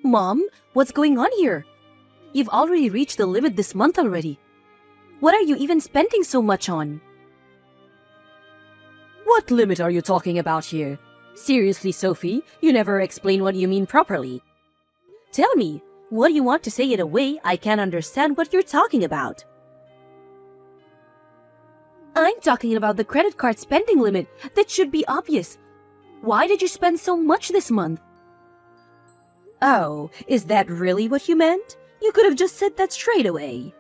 Mom, what's going on here? You've already reached the limit this month already. What are you even spending so much on? What limit are you talking about here? Seriously, Sophie, you never explain what you mean properly. Tell me, what do you want to say in a way I can't understand what you're talking about? I'm talking about the credit card spending limit. That should be obvious. Why did you spend so much this month? Oh, is that really what you meant? You could have just said that straight away.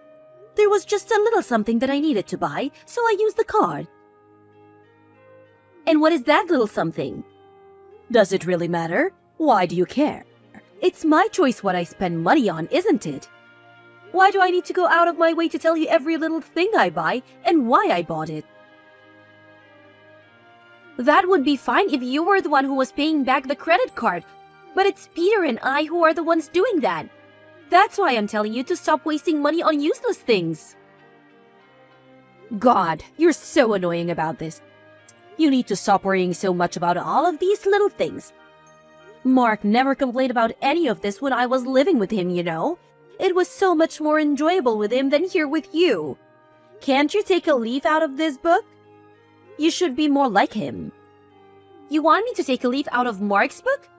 There was just a little something that I needed to buy, so I used the card. And what is that little something? Does it really matter? Why do you care? It's my choice what I spend money on, isn't it? Why do I need to go out of my way to tell you every little thing I buy and why I bought it? That would be fine if you were the one who was paying back the credit card, but it's Peter and I who are the ones doing that. That's why I'm telling you to stop wasting money on useless things. God, you're so annoying about this. You need to stop worrying so much about all of these little things. Mark never complained about any of this when I was living with him, you know. It was so much more enjoyable with him than here with you. Can't you take a leaf out of this book? You should be more like him. You want me to take a leaf out of Mark's book?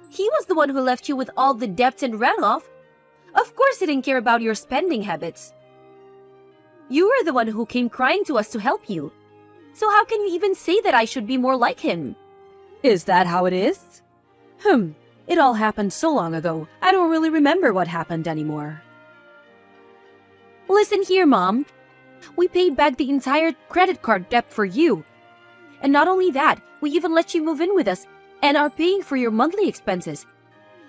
He was the one who left you with all the debts and ran off. Of course he didn't care about your spending habits. You were the one who came crying to us to help you. So how can you even say that I should be more like him? Is that how it is? It all happened so long ago, I don't really remember what happened anymore. Listen here, Mom. We paid back the entire credit card debt for you. And not only that, we even let you move in with us and are paying for your monthly expenses.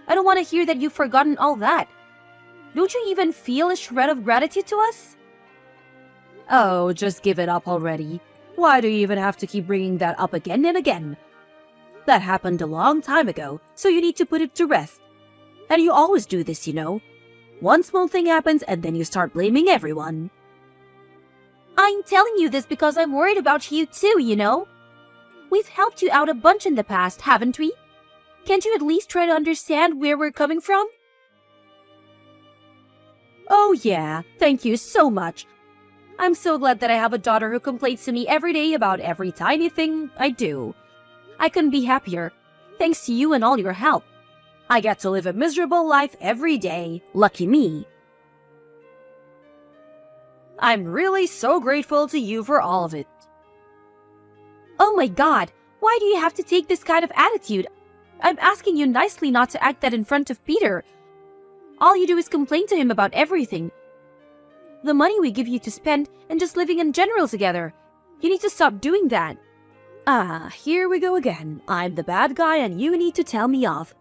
I don't want to hear that you've forgotten all that. Don't you even feel a shred of gratitude to us? Oh, just give it up already. Why do you even have to keep bringing that up again and again? That happened a long time ago, so you need to put it to rest. And you always do this, you know. One small thing happens and then you start blaming everyone. I'm telling you this because I'm worried about you too, you know. We've helped you out a bunch in the past, haven't we? Can't you at least try to understand where we're coming from? Oh yeah, thank you so much. I'm so glad that I have a daughter who complains to me every day about every tiny thing I do. I couldn't be happier, thanks to you and all your help. I get to live a miserable life every day. Lucky me. I'm really so grateful to you for all of it. Oh my God, why do you have to take this kind of attitude? I'm asking you nicely not to act that in front of Peter. All you do is complain to him about everything. The money we give you to spend and just living in general together. You need to stop doing that. Ah, here we go again. I'm the bad guy and you need to tell me off.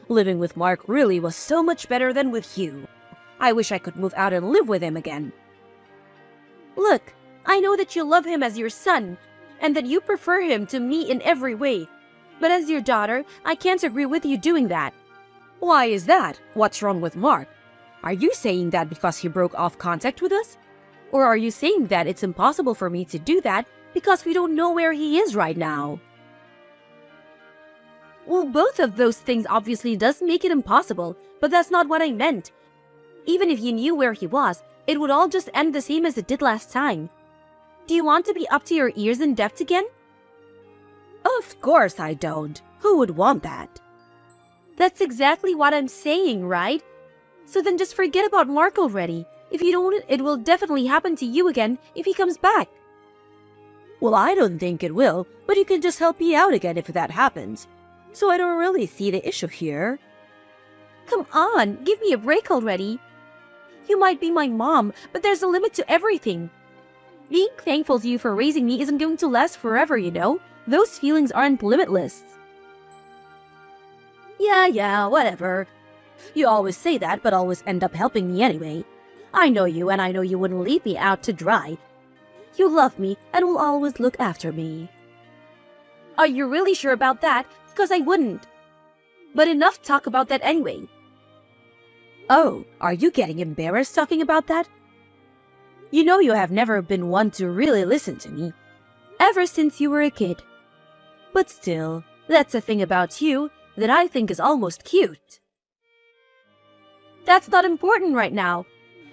Living with Mark really was so much better than with you. I wish I could move out and live with him again. Look, I know that you love him as your son, and that you prefer him to me in every way. But as your daughter, I can't agree with you doing that. Why is that? What's wrong with Mark? Are you saying that because he broke off contact with us? Or are you saying that it's impossible for me to do that because we don't know where he is right now? Well, both of those things obviously does make it impossible, but that's not what I meant. Even if you knew where he was, it would all just end the same as it did last time. Do you want to be up to your ears in debt again? Of course I don't. Who would want that? That's exactly what I'm saying, right? So then just forget about Mark already. If you don't, it will definitely happen to you again if he comes back. Well, I don't think it will, but you can just help me out again if that happens. So I don't really see the issue here. Come on, give me a break already. You might be my mom, but there's a limit to everything. Being thankful to you for raising me isn't going to last forever, you know? Those feelings aren't limitless. Yeah, whatever. You always say that, but always end up helping me anyway. I know you, and I know you wouldn't leave me out to dry. You love me and will always look after me. Are you really sure about that? Because I wouldn't. But enough talk about that anyway. Oh, are you getting embarrassed talking about that? You know you have never been one to really listen to me, ever since you were a kid. But still, that's a thing about you that I think is almost cute. That's not important right now.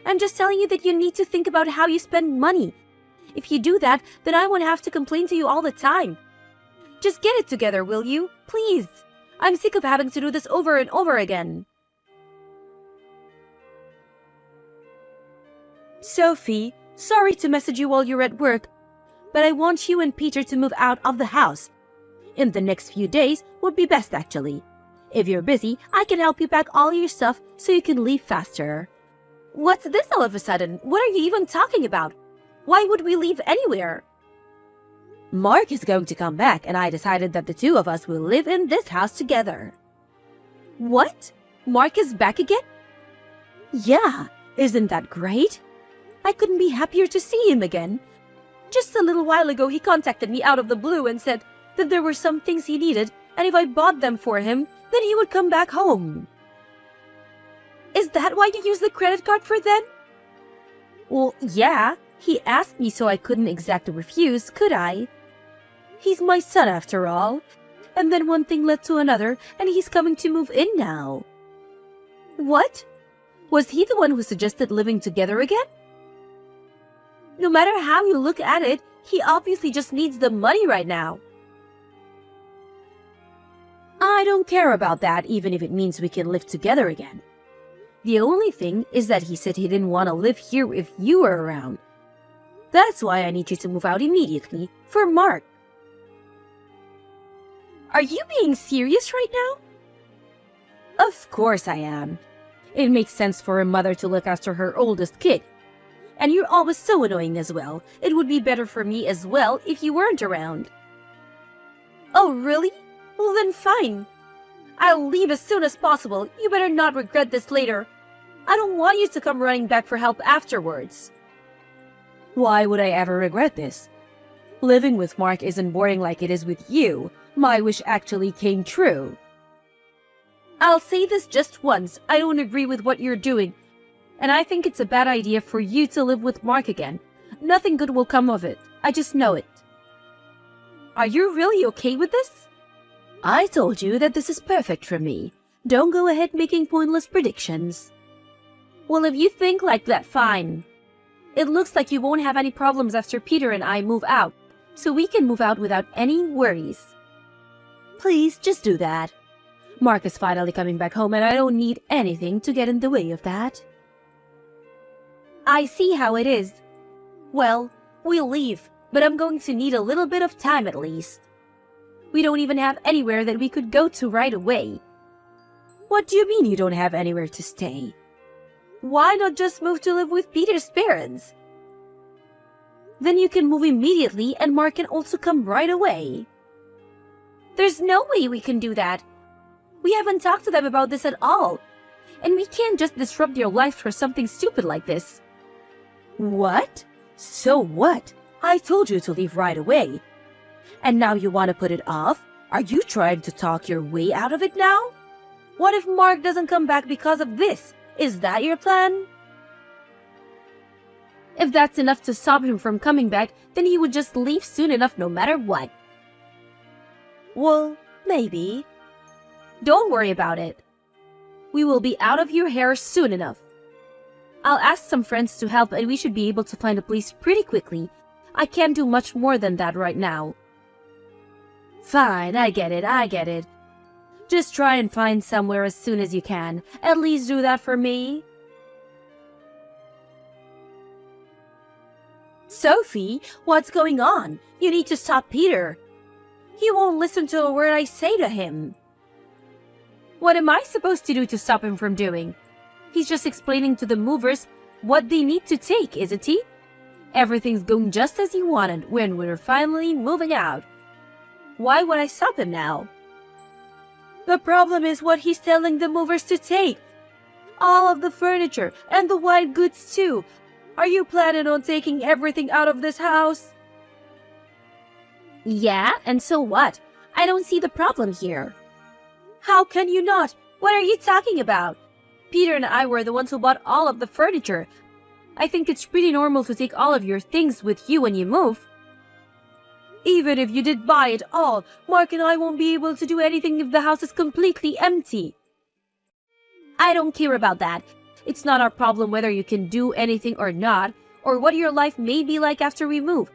I'm just telling you that you need to think about how you spend money. If you do that, then I won't have to complain to you all the time. Just get it together, will you? Please. I'm sick of having to do this over and over again. Sophie, sorry to message you while you're at work, but I want you and Peter to move out of the house. In the next few days would be best, actually. If you're busy, I can help you pack all your stuff so you can leave faster. What's this all of a sudden? What are you even talking about? Why would we leave anywhere? Mark is going to come back, and I decided that the two of us will live in this house together. What? Mark is back again? Yeah, isn't that great? I couldn't be happier to see him again. Just a little while ago, he contacted me out of the blue and said that there were some things he needed, and if I bought them for him, then he would come back home. Is that why you used the credit card for them? Well, yeah. He asked me, so I couldn't exactly refuse, could I? He's my son after all. And then one thing led to another, and he's coming to move in now. What? Was he the one who suggested living together again? No matter how you look at it, he obviously just needs the money right now. I don't care about that, even if it means we can live together again. The only thing is that he said he didn't want to live here if you were around. That's why I need you to move out immediately, for Mark. Are you being serious right now? Of course I am. It makes sense for a mother to look after her oldest kid. And you're always so annoying as well. It would be better for me as well if you weren't around. Oh, really? Well then fine. I'll leave as soon as possible. You better not regret this later. I don't want you to come running back for help afterwards. Why would I ever regret this? Living with Mark isn't boring like it is with you. My wish actually came true. I'll say this just once. I don't agree with what you're doing. And I think it's a bad idea for you to live with Mark again. Nothing good will come of it. I just know it. Are you really okay with this? I told you that this is perfect for me. Don't go ahead making pointless predictions. Well, if you think like that, fine. It looks like you won't have any problems after Peter and I move out, so we can move out without any worries. Please, just do that. Mark is finally coming back home and I don't need anything to get in the way of that. I see how it is. Well, we'll leave, but I'm going to need a little bit of time at least. We don't even have anywhere that we could go to right away. What do you mean you don't have anywhere to stay? Why not just move to live with Peter's parents? Then you can move immediately and Mark can also come right away. There's no way we can do that. We haven't talked to them about this at all. And we can't just disrupt your life for something stupid like this. What? So what? I told you to leave right away. And now you want to put it off? Are you trying to talk your way out of it now? What if Mark doesn't come back because of this? Is that your plan? If that's enough to stop him from coming back, then he would just leave soon enough no matter what. Well, maybe. Don't worry about it. We will be out of your hair soon enough. I'll ask some friends to help and we should be able to find a place pretty quickly. I can't do much more than that right now. Fine, I get it. Just try and find somewhere as soon as you can. At least do that for me. Sophie, what's going on? You need to stop Peter. He won't listen to a word I say to him. What am I supposed to do to stop him from doing? He's just explaining to the movers what they need to take, isn't he? Everything's going just as you wanted when we're finally moving out. Why would I stop him now? The problem is what he's telling the movers to take. All of the furniture and the white goods too. Are you planning on taking everything out of this house? Yeah, and so what? I don't see the problem here. How can you not? What are you talking about? Peter and I were the ones who bought all of the furniture. I think it's pretty normal to take all of your things with you when you move. Even if you did buy it all, Mark and I won't be able to do anything if the house is completely empty. I don't care about that. It's not our problem whether you can do anything or not, or what your life may be like after we move.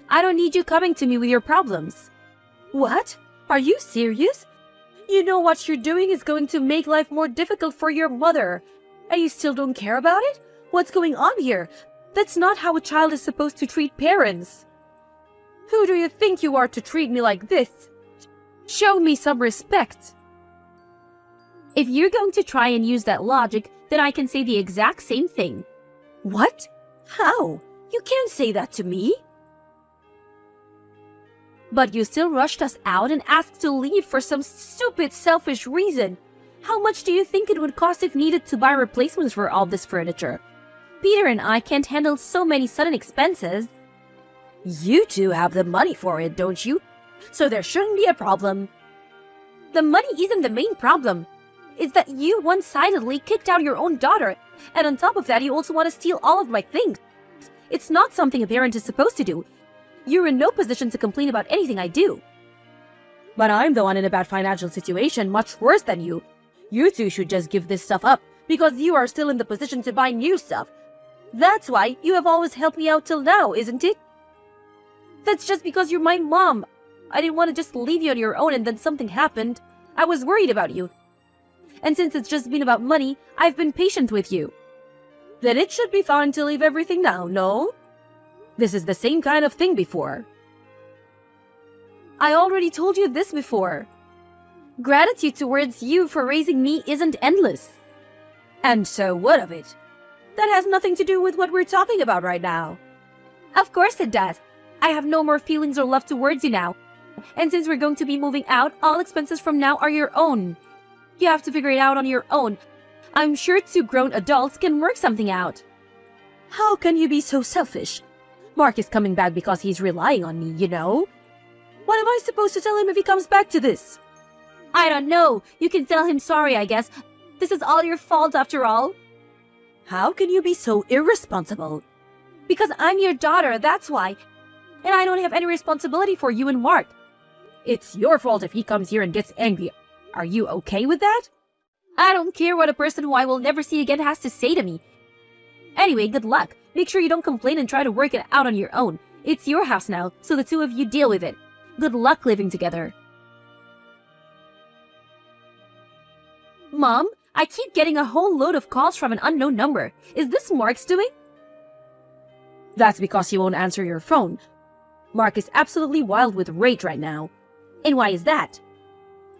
I don't need you coming to me with your problems. What? Are you serious? You know what you're doing is going to make life more difficult for your mother. And you still don't care about it? What's going on here? That's not how a child is supposed to treat parents. Who do you think you are to treat me like this? Show me some respect. If you're going to try and use that logic, then I can say the exact same thing. What? How? You can't say that to me. But you still rushed us out and asked to leave for some stupid, selfish reason. How much do you think it would cost if needed to buy replacements for all this furniture? Peter and I can't handle so many sudden expenses. You two have the money for it, don't you? So there shouldn't be a problem. The money isn't the main problem. It's that you one-sidedly kicked out your own daughter, and on top of that you also want to steal all of my things. It's not something a parent is supposed to do. You're in no position to complain about anything I do. But I'm the one in a bad financial situation, much worse than you. You two should just give this stuff up, because you are still in the position to buy new stuff. That's why you have always helped me out till now, isn't it? That's just because you're my mom. I didn't want to just leave you on your own and then something happened. I was worried about you. And since it's just been about money, I've been patient with you. Then it should be fine to leave everything now, no? This is the same kind of thing before. I already told you this before. Gratitude towards you for raising me isn't endless. And so what of it? That has nothing to do with what we're talking about right now. Of course it does. I have no more feelings or love towards you now. And since we're going to be moving out, all expenses from now are your own. You have to figure it out on your own. I'm sure two grown adults can work something out. How can you be so selfish? Mark is coming back because he's relying on me, you know? What am I supposed to tell him if he comes back to this? I don't know. You can tell him sorry, I guess. This is all your fault after all. How can you be so irresponsible? Because I'm your daughter, that's why. And I don't have any responsibility for you and Mark. It's your fault if he comes here and gets angry. Are you okay with that? I don't care what a person who I will never see again has to say to me. Anyway, good luck. Make sure you don't complain and try to work it out on your own. It's your house now, so the two of you deal with it. Good luck living together. Mom, I keep getting a whole load of calls from an unknown number. Is this Mark's doing? That's because he won't answer your phone. Mark is absolutely wild with rage right now. And why is that?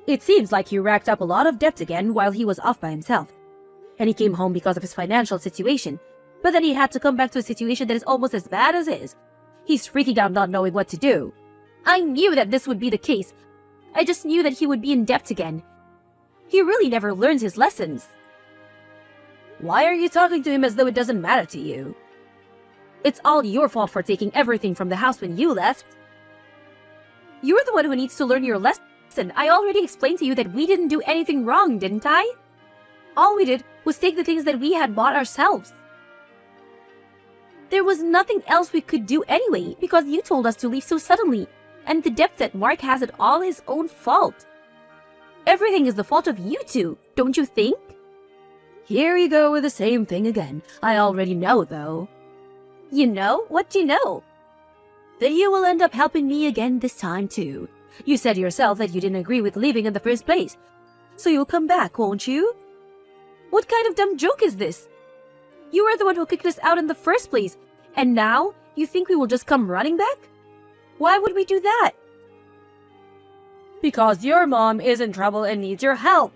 It seems like he racked up a lot of debt again while he was off by himself. And he came home because of his financial situation. But then he had to come back to a situation that is almost as bad as his. He's freaking out not knowing what to do. I knew that this would be the case. I just knew that he would be in debt again. He really never learns his lessons. Why are you talking to him as though it doesn't matter to you? It's all your fault for taking everything from the house when you left. You're the one who needs to learn your lesson. I already explained to you that we didn't do anything wrong, didn't I? All we did was take the things that we had bought ourselves. There was nothing else we could do anyway, because you told us to leave so suddenly, and the debt that Mark has it all his own fault. Everything is the fault of you two, don't you think? Here you go with the same thing again. I already know, though. You know? What do you know? That you will end up helping me again this time, too. You said yourself that you didn't agree with leaving in the first place. So you'll come back, won't you? What kind of dumb joke is this? You were the one who kicked us out in the first place, and now you think we will just come running back? Why would we do that? Because your mom is in trouble and needs your help.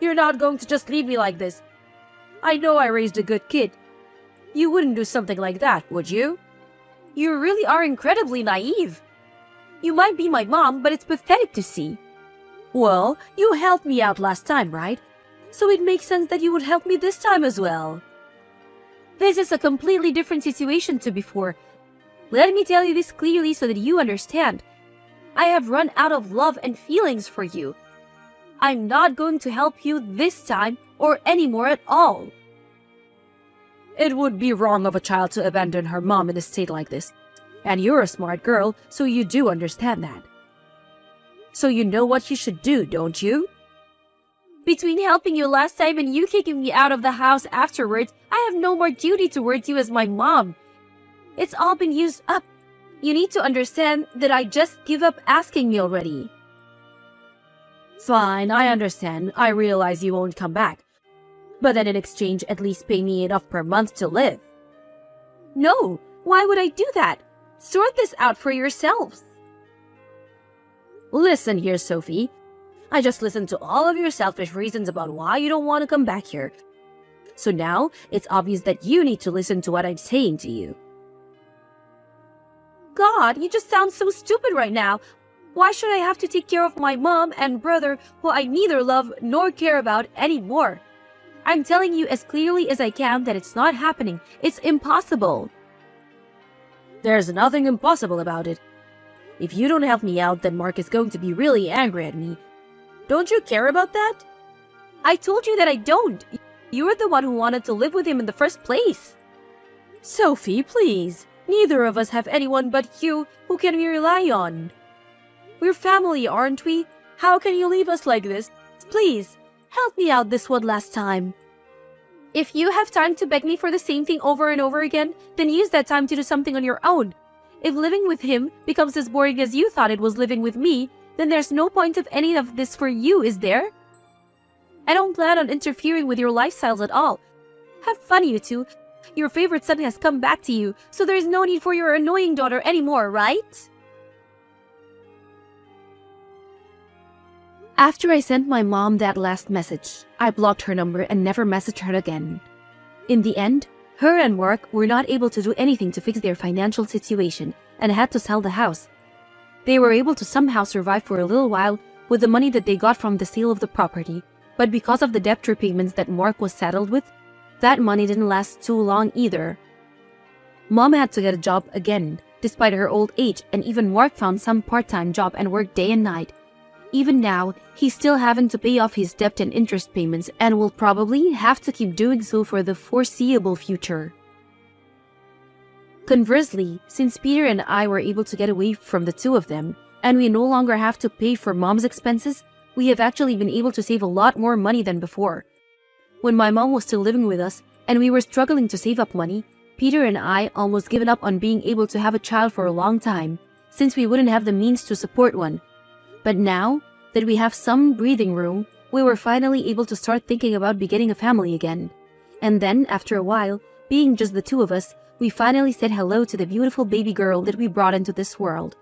You're not going to just leave me like this. I know I raised a good kid. You wouldn't do something like that, would you? You really are incredibly naive. You might be my mom, but it's pathetic to see. Well, you helped me out last time, right? So it makes sense that you would help me this time as well. This is a completely different situation to before. Let me tell you this clearly so that you understand. I have run out of love and feelings for you. I'm not going to help you this time or anymore at all. It would be wrong of a child to abandon her mom in a state like this. And you're a smart girl, so you do understand that. So you know what you should do, don't you? Between helping you last time and you kicking me out of the house afterwards, I have no more duty towards you as my mom. It's all been used up. You need to understand that I just give up asking me already. Fine, I understand. I realize you won't come back. But then in exchange, at least pay me enough per month to live. No, why would I do that? Sort this out for yourselves. Listen here, Sophie. I just listened to all of your selfish reasons about why you don't want to come back here. So now, it's obvious that you need to listen to what I'm saying to you. God, you just sound so stupid right now. Why should I have to take care of my mom and brother who I neither love nor care about anymore? I'm telling you as clearly as I can that it's not happening. It's impossible. There's nothing impossible about it. If you don't help me out, then Mark is going to be really angry at me. Don't you care about that? I told you that I don't. You're the one who wanted to live with him in the first place. Sophie, please. Neither of us have anyone but you who can we rely on. We're family, aren't we? How can you leave us like this? Please, help me out this one last time. If you have time to beg me for the same thing over and over again, then use that time to do something on your own. If living with him becomes as boring as you thought it was living with me, then there's no point of any of this for you, is there? I don't plan on interfering with your lifestyles at all. Have fun, you two. Your favorite son has come back to you, so there's no need for your annoying daughter anymore, right? After I sent my mom that last message, I blocked her number and never messaged her again. In the end, her and Mark were not able to do anything to fix their financial situation and had to sell the house. They were able to somehow survive for a little while with the money that they got from the sale of the property, but because of the debt repayments that Mark was saddled with, that money didn't last too long either. Mom had to get a job again, despite her old age, and even Mark found some part-time job and worked day and night. Even now, he's still having to pay off his debt and interest payments and will probably have to keep doing so for the foreseeable future. Conversely, since Peter and I were able to get away from the two of them, and we no longer have to pay for Mom's expenses, we have actually been able to save a lot more money than before. When my mom was still living with us and we were struggling to save up money, Peter and I almost given up on being able to have a child for a long time, since we wouldn't have the means to support one. But now that we have some breathing room, we were finally able to start thinking about beginning a family again. And then, after a while, being just the two of us, we finally said hello to the beautiful baby girl that we brought into this world.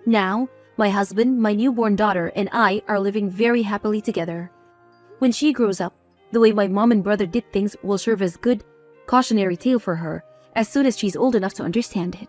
Now, my husband, my newborn daughter, and I are living very happily together. When she grows up, the way my mom and brother did things will serve as good cautionary tale for her as soon as she's old enough to understand it.